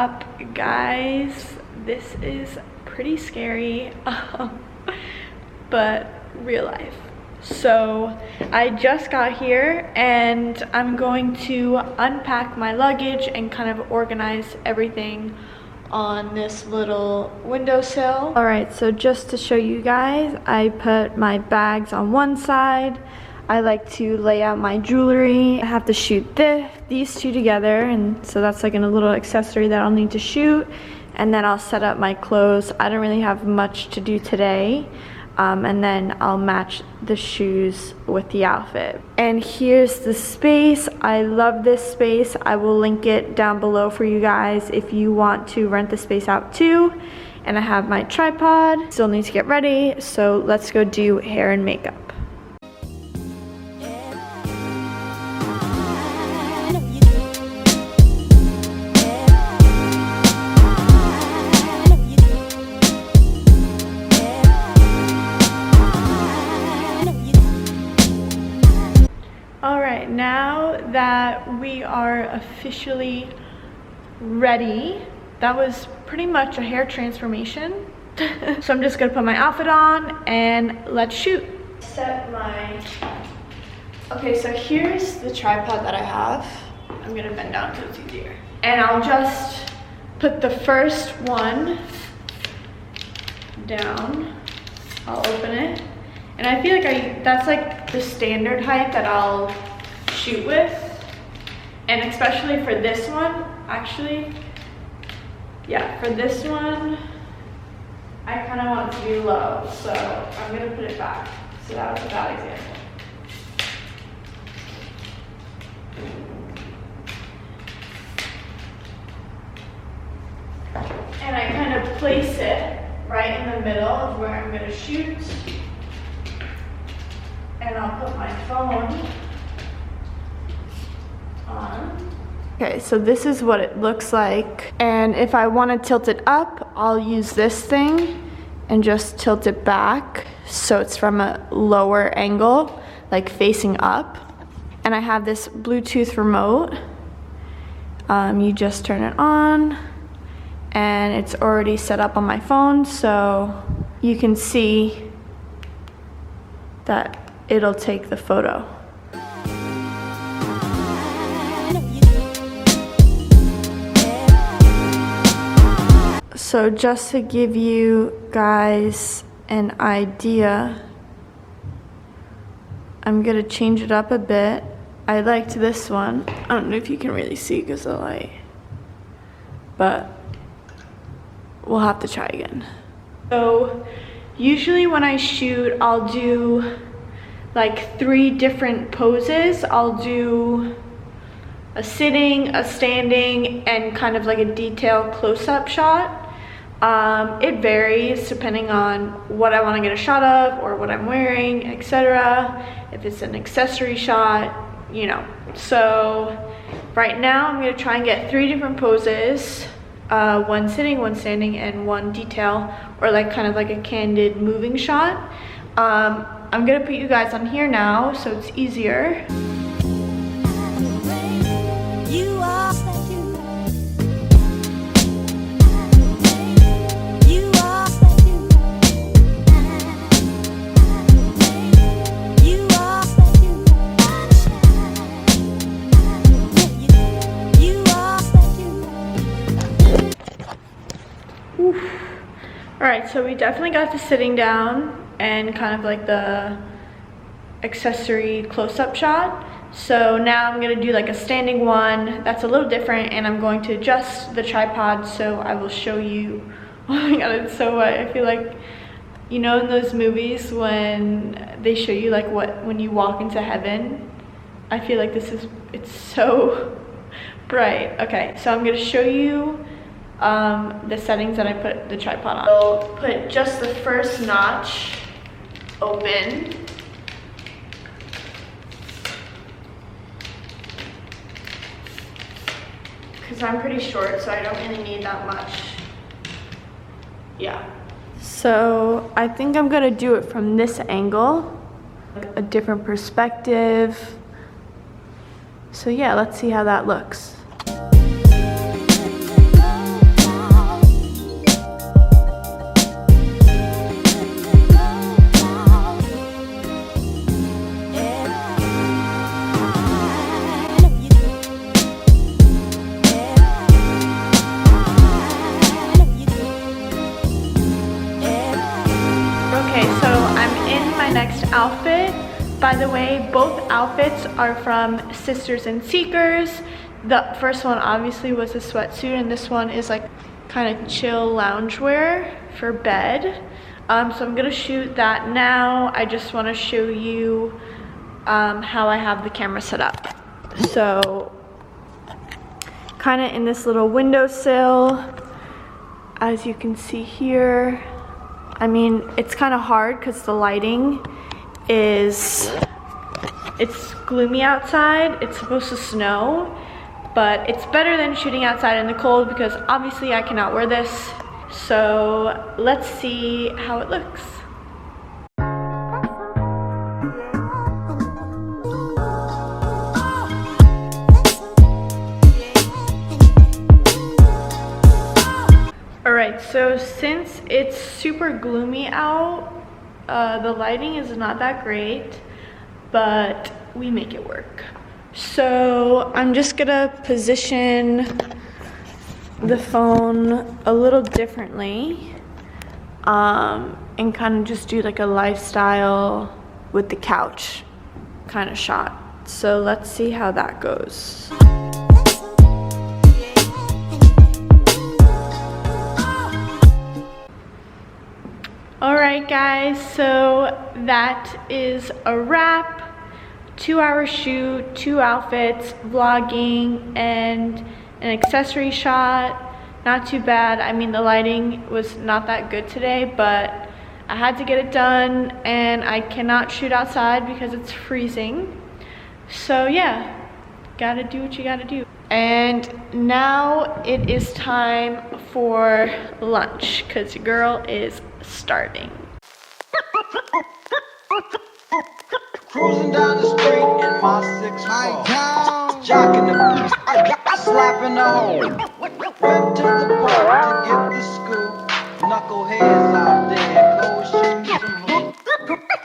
up, guys? This is pretty scary, but real life. So I just got here and I'm going to unpack my luggage and kind of organize everything on this little windowsill. All right, so just to show you guys, I put my bags on one side. I like to lay out my jewelry. I have to shoot these two together, and so that's like a little accessory that I'll need to shoot. And then I'll set up my clothes. I don't really have much to do today. And then I'll match the shoes with the outfit. And here's the space. I love this space. I will link it down below for you guys if you want to rent the space out too. And I have my tripod. Still need to get ready, so let's go do hair and makeup. Alright, now that we are officially ready, that was pretty much a hair transformation. So I'm just gonna put my outfit on and let's shoot. Okay, so here's the tripod that I have. I'm gonna bend down so it's easier. And I'll just put the first one down. I'll open it. And I feel like that's like the standard height that I'll shoot with. And especially for this one, actually, yeah, for this one, I kind of want it to be low. So I'm gonna put it back. So that was a bad example. And I kind of place it right in the middle of where I'm gonna shoot. And I'll put my phone on. Okay, so this is what it looks like. And if I want to tilt it up, I'll use this thing and just tilt it back so it's from a lower angle, like facing up. And I have this Bluetooth remote. You just turn it on and it's already set up on my phone, so you can see that it'll take the photo. So just to give you guys an idea, I'm gonna change it up a bit. I liked this one. I don't know if you can really see because of the light, but we'll have to try again. So usually when I shoot, I'll do like 3 different poses. I'll do a sitting, a standing, and kind of like a detailed close-up shot. It varies depending on what I want to get a shot of or what I'm wearing, etc. If it's an accessory shot, you know. So right now I'm going to try and get 3 different poses. One sitting, one standing, and one detail, or like kind of like a candid moving shot. I'm gonna put you guys on here now so it's easier. Alright, so we definitely got the sitting down and kind of like the accessory close-up shot. So now I'm gonna do like a standing one that's a little different, and I'm going to adjust the tripod so I will show you. Oh my god, it's so wet. I feel like, you know, in those movies when they show you like when you walk into heaven, I feel like it's so bright. Okay, so I'm gonna show you the settings that I put the tripod on. So put just the first notch open. Because I'm pretty short, so I don't really need that much. Yeah. So I think I'm gonna do it from this angle, a different perspective. So yeah, let's see how that looks. Okay, so I'm in my next outfit. By the way, both outfits are from Sisters and Seekers. The first one obviously was a sweatsuit, and this one is like kind of chill loungewear for bed. So I'm gonna shoot that now. I just wanna show you how I have the camera set up. So, kind of in this little windowsill, as you can see here. I mean, it's kind of hard because the lighting is, it's gloomy outside. It's supposed to snow, but it's better than shooting outside in the cold because obviously I cannot wear this. So let's see how it looks. Alright, so since it's super gloomy out, the lighting is not that great, but we make it work. So I'm just gonna position the phone a little differently and kind of just do like a lifestyle with the couch kind of shot. So let's see how that goes. Alright guys, so that is a wrap. 2-hour shoot, 2 outfits, vlogging, and an accessory shot. Not too bad. I mean, the lighting was not that good today, but I had to get it done, and I cannot shoot outside because it's freezing. So yeah, gotta do what you gotta do. And now it is time for lunch because your girl is starving. Cruising down the street in my 6'4", jocking the beat, slapping the hole.